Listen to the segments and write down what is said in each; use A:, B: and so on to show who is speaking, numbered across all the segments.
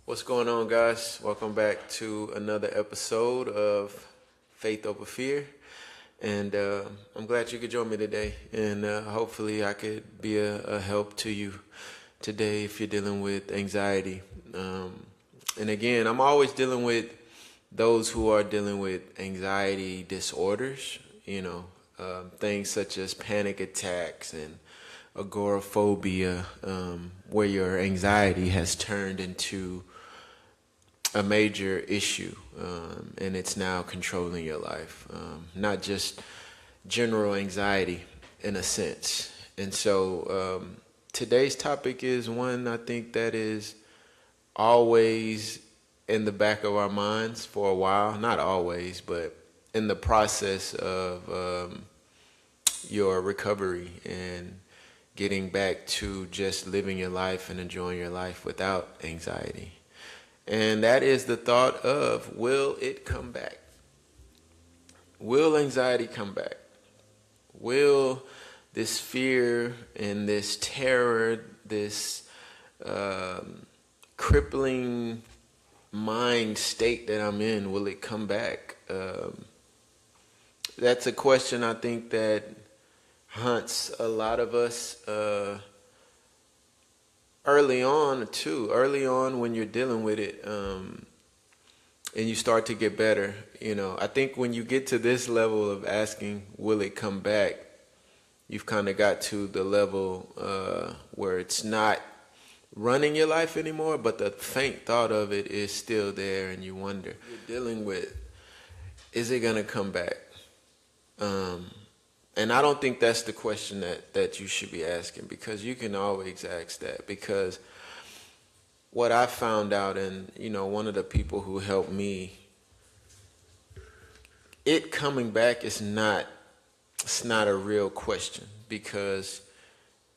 A: What's going on, guys? Welcome back to another episode of Faith Over Fear. And I'm glad you could join me today. And hopefully, I could be a help to you today if you're dealing with anxiety. And again, I'm always dealing with those who are dealing with anxiety disorders, things such as panic attacks and agoraphobia, where your anxiety has turned into a major issue, and it's now controlling your life, not just general anxiety in a sense. And so today's topic is one I think that is always in the back of our minds for a while, not always, but in the process of your recovery and getting back to just living your life and enjoying your life without anxiety. And that is the thought of, will it come back? Will anxiety come back? Will this fear and this terror, this crippling mind state that I'm in, will it come back? That's a question I think that haunts a lot of us early on too. Early on when you're dealing with it, and you start to get better. I think when you get to this level of asking, will it come back? You've kind of got to the level where it's not running your life anymore, but the faint thought of it is still there, and you wonder, you're dealing with, is it gonna come back? And I don't think that's the question that you should be asking, because you can always ask that. Because what I found out, and one of the people who helped me, it coming back is it's not a real question, because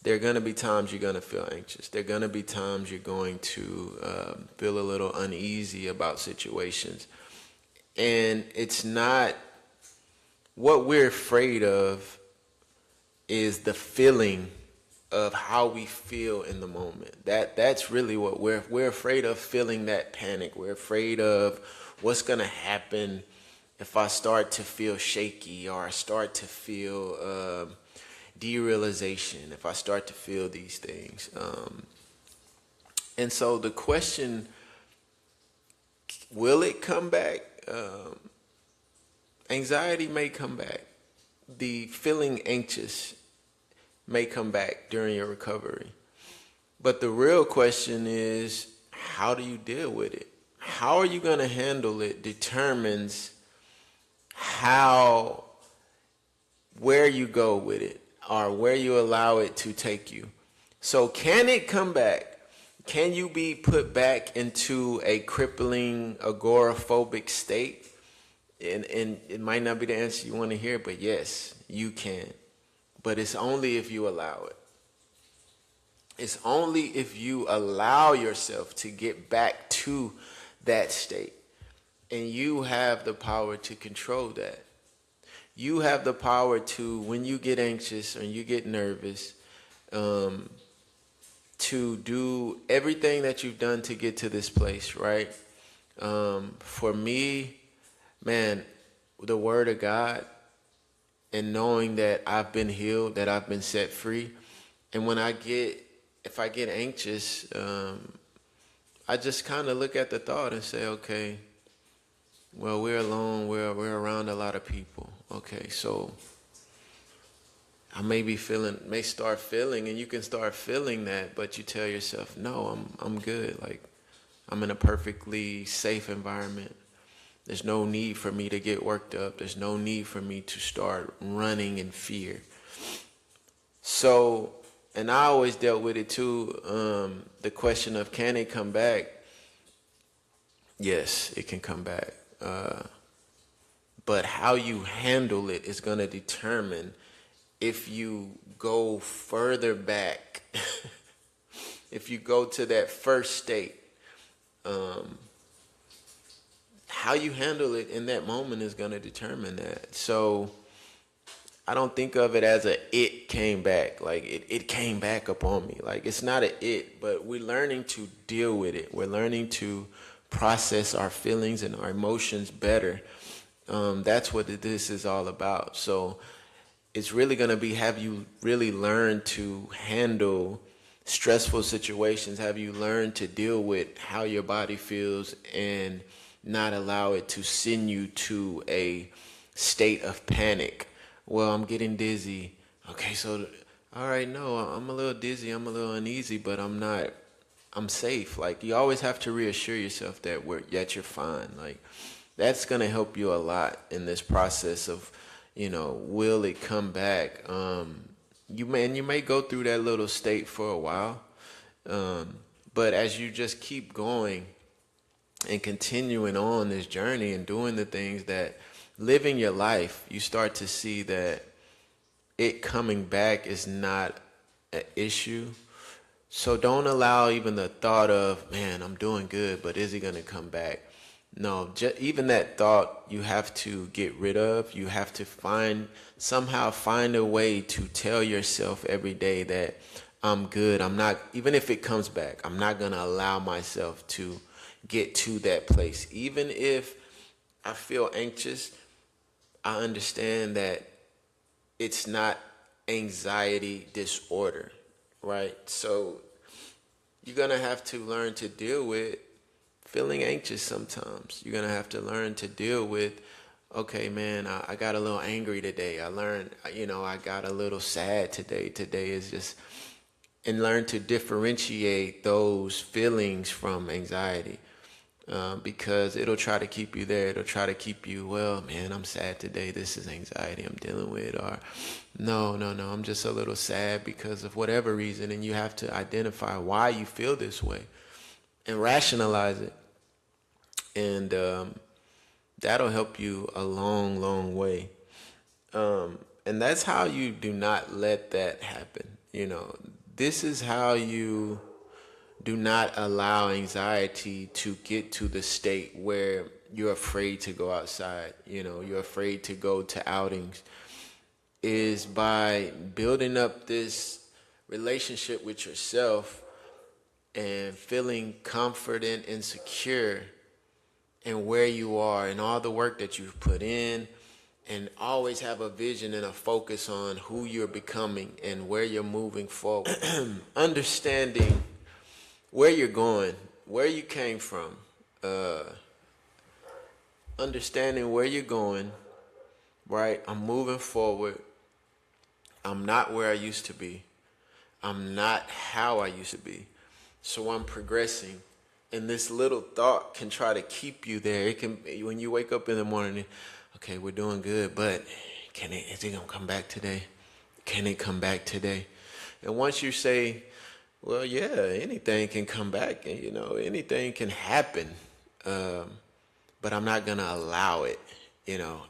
A: there are going to be times you're going to feel anxious. There are going to be times you're going to feel a little uneasy about situations. And it's not, what we're afraid of is the feeling of how we feel in the moment. That's really what we're afraid of, feeling that panic. We're afraid of what's going to happen if I start to feel shaky, or I start to feel derealization, if I start to feel these things. And so the question, will it come back? Anxiety may come back. The feeling anxious may come back during your recovery. But the real question is, how do you deal with it? How are you going to handle it determines where you go with it, or where you allow it to take you. So can it come back? Can you be put back into a crippling agoraphobic state? And it might not be the answer you want to hear, but yes, you can. But it's only if you allow it. It's only if you allow yourself to get back to that state. And you have the power to control that. You have the power to, when you get anxious or you get nervous, to do everything that you've done to get to this place, right? For me, man, the word of God, and knowing that I've been healed, that I've been set free. And if I get anxious, I just kind of look at the thought and say, okay, well, we're alone, we're around a lot of people. Okay, so I may start feeling, and you can start feeling that, but you tell yourself, no, I'm good. Like, I'm in a perfectly safe environment. There's no need for me to get worked up. There's no need for me to start running in fear. So, and I always dealt with it too, the question of, can it come back? Yes, it can come back. But how you handle it is going to determine if you go further back, if you go to that first state. How you handle it in that moment is going to determine that. So I don't think of it as it came back. Like it came back upon me. Like it's not a it, but we're learning to deal with it. We're learning to process our feelings and our emotions better. That's what this is all about. So it's really going to be, have you really learned to handle stressful situations? Have you learned to deal with how your body feels and not allow it to send you to a state of panic? Well, I'm getting dizzy. Okay, so, all right, no, I'm a little dizzy, I'm a little uneasy, but I'm not, I'm safe. Like, you always have to reassure yourself that you're fine. Like, that's going to help you a lot in this process of, will it come back? You may go through that little state for a while. But as you just keep going and continuing on this journey and doing the things that living your life, you start to see that it coming back is not an issue. So don't allow even the thought of, man, I'm doing good, but is he going to come back? No, even that thought you have to get rid of. You have to somehow find a way to tell yourself every day that I'm good. I'm not, even if it comes back, I'm not going to allow myself to get to that place. Even if I feel anxious, I understand that it's not anxiety disorder, right? So you're going to have to learn to deal with feeling anxious sometimes. You're going to have to learn to deal with, okay, man, I got a little angry today. I learned, I got a little sad today. Today is just, and learn to differentiate those feelings from anxiety. Because it'll try to keep you there. It'll try to keep you, well, man, I'm sad today. This is anxiety I'm dealing with. Or, no, I'm just a little sad because of whatever reason. And you have to identify why you feel this way and rationalize it. And that'll help you a long, long way. And that's how you do not let that happen. This is how you do not allow anxiety to get to the state where you're afraid to go outside. You're afraid to go to outings, is by building up this relationship with yourself and feeling confident and secure in where you are and all the work that you've put in, and always have a vision and a focus on who you're becoming and where you're moving forward. Understanding where you're going, where you came from, understanding where you're going, right? I'm moving forward. I'm not where I used to be. I'm not how I used to be. So I'm progressing. And this little thought can try to keep you there. It can, when you wake up in the morning, okay, we're doing good, but is it gonna come back today? Can it come back today? And once you say, well, yeah, anything can come back, and anything can happen, but I'm not gonna allow it.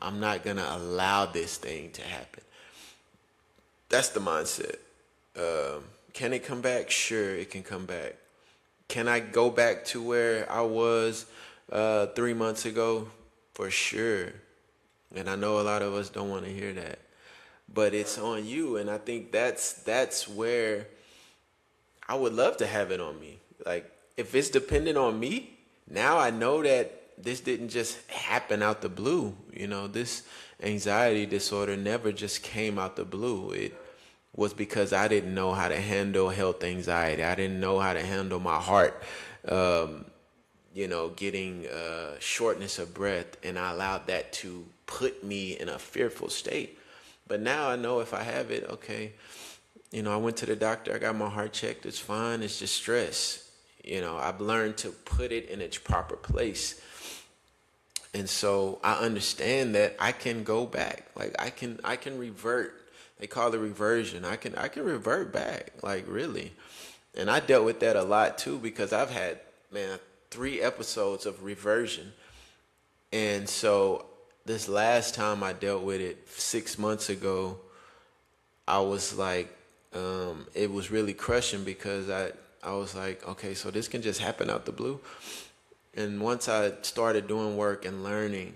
A: I'm not gonna allow this thing to happen. That's the mindset. Can it come back? Sure, it can come back. Can I go back to where I was 3 months ago? For sure. And I know a lot of us don't want to hear that, but it's on you. And I think that's where I would love to have it on me. Like, if it's dependent on me, now I know that this didn't just happen out the blue. This anxiety disorder never just came out the blue. It was because I didn't know how to handle health anxiety. I didn't know how to handle my heart, getting shortness of breath, and I allowed that to put me in a fearful state. But now I know if I have it, okay, I went to the doctor, I got my heart checked, it's fine, it's just stress. I've learned to put it in its proper place. And so I understand that I can go back. Like I can revert. They call it reversion. I can revert back, like really. And I dealt with that a lot too, because I've had, 3 episodes of reversion. And so this last time I dealt with it 6 months ago, I was like, it was really crushing, because I was like, okay, so this can just happen out the blue. And once I started doing work and learning,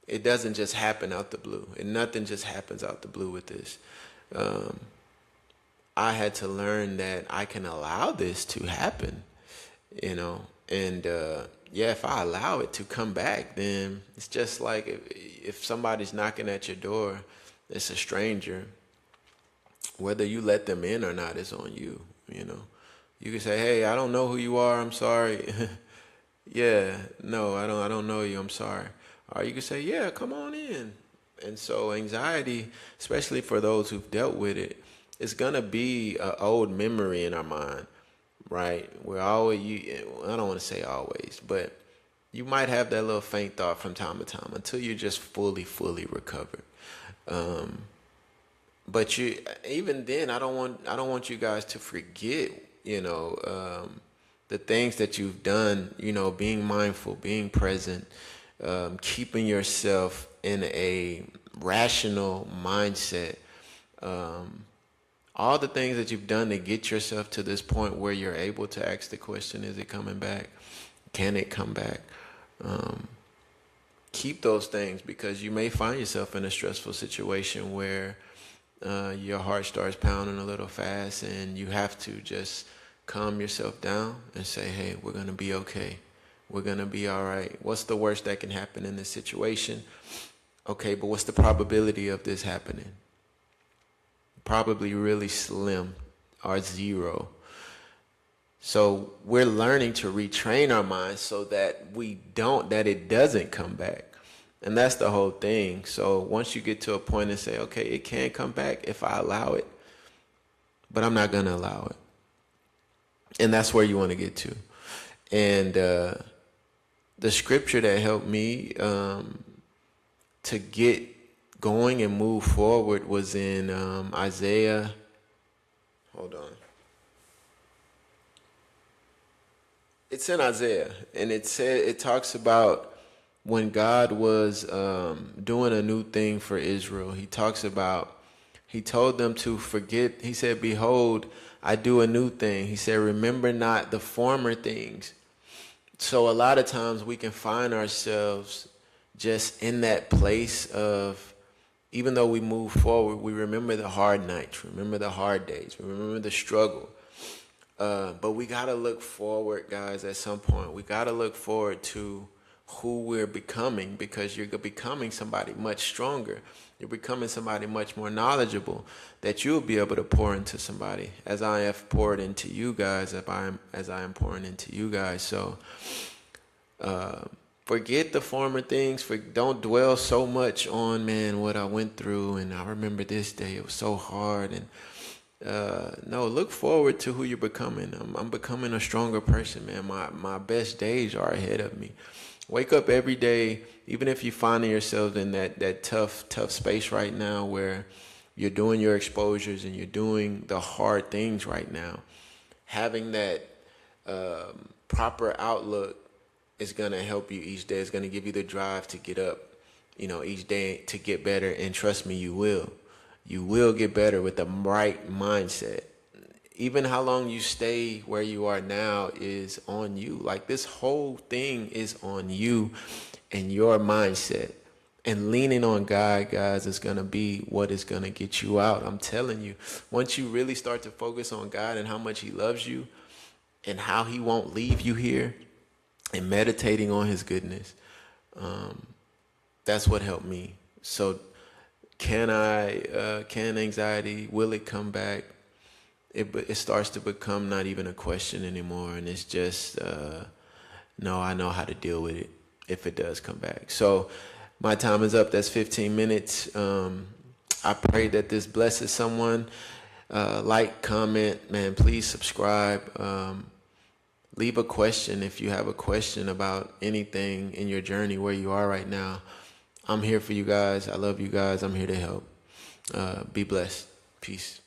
A: It doesn't just happen out the blue, and nothing just happens out the blue with this. I had to learn that I can allow this to happen, you know, and yeah, if I allow it to come back, then it's just like if somebody's knocking at your door, it's a stranger. Whether you let them in or not is on you. You know, you can say, "Hey, I don't know who you are. I'm sorry." Yeah, no, I don't know you. I'm sorry. Or you can say, "Yeah, come on in." And so anxiety, especially for those who've dealt with it, it's gonna be an old memory in our mind, right? We're always I don't want to say always, but you might have that little faint thought from time to time until you're just fully recovered. Um, but you even then, I don't want you guys to forget, you know, the things that you've done. You know, being mindful, being present, keeping yourself in a rational mindset. Um, all the things that you've done to get yourself to this point where you're able to ask the question, is it coming back? Can it come back? Um, Keep those things, because you may find yourself in a stressful situation where your heart starts pounding a little fast, and you have to just calm yourself down and say, hey, we're going to be okay. We're going to be all right. What's the worst that can happen in this situation? Okay, but what's the probability of this happening? Probably really slim or zero. So we're learning to retrain our minds so that it doesn't come back. And that's the whole thing. So once you get to a point and say, okay, it can come back if I allow it, but I'm not going to allow it. And that's where you want to get to. And the scripture that helped me to get going and move forward was in Isaiah. Hold on. It's in Isaiah, and it talks about when God was doing a new thing for Israel. He told them to forget. He said, behold, I do a new thing. He said, remember not the former things. So a lot of times we can find ourselves just in that place of, even though we move forward, we remember the hard nights, remember the hard days, we remember the struggle. But we got to look forward, guys, at some point. We got to look forward to who we're becoming, because you're becoming somebody much stronger. You're becoming somebody much more knowledgeable that you'll be able to pour into somebody, as I have poured into you guys, as I am pouring into you guys. So forget the former things. Don't dwell so much on, man, what I went through, and I remember this day, it was so hard. And no, look forward to who you're becoming. I'm becoming a stronger person, man. My best days are ahead of me. Wake up every day, even if you're finding yourself in that tough space right now where you're doing your exposures and you're doing the hard things right now. Having that proper outlook is going to help you each day. It's going to give you the drive to get up, you know, each day to get better. And trust me, you will. You will get better with the right mindset. Even how long you stay where you are now is on you. Like, this whole thing is on you and your mindset. And leaning on God, guys, is going to be what is going to get you out. I'm telling you, once you really start to focus on God and how much he loves you and how he won't leave you here, and meditating on his goodness, that's what helped me. So can anxiety, will it come back? It starts to become not even a question anymore, and it's just, no, I know how to deal with it if it does come back. So my time is up. That's 15 minutes. I pray that this blesses someone. Like, comment, man, please subscribe. Leave a question if you have a question about anything in your journey where you are right now. I'm here for you guys. I love you guys. I'm here to help. Be blessed. Peace.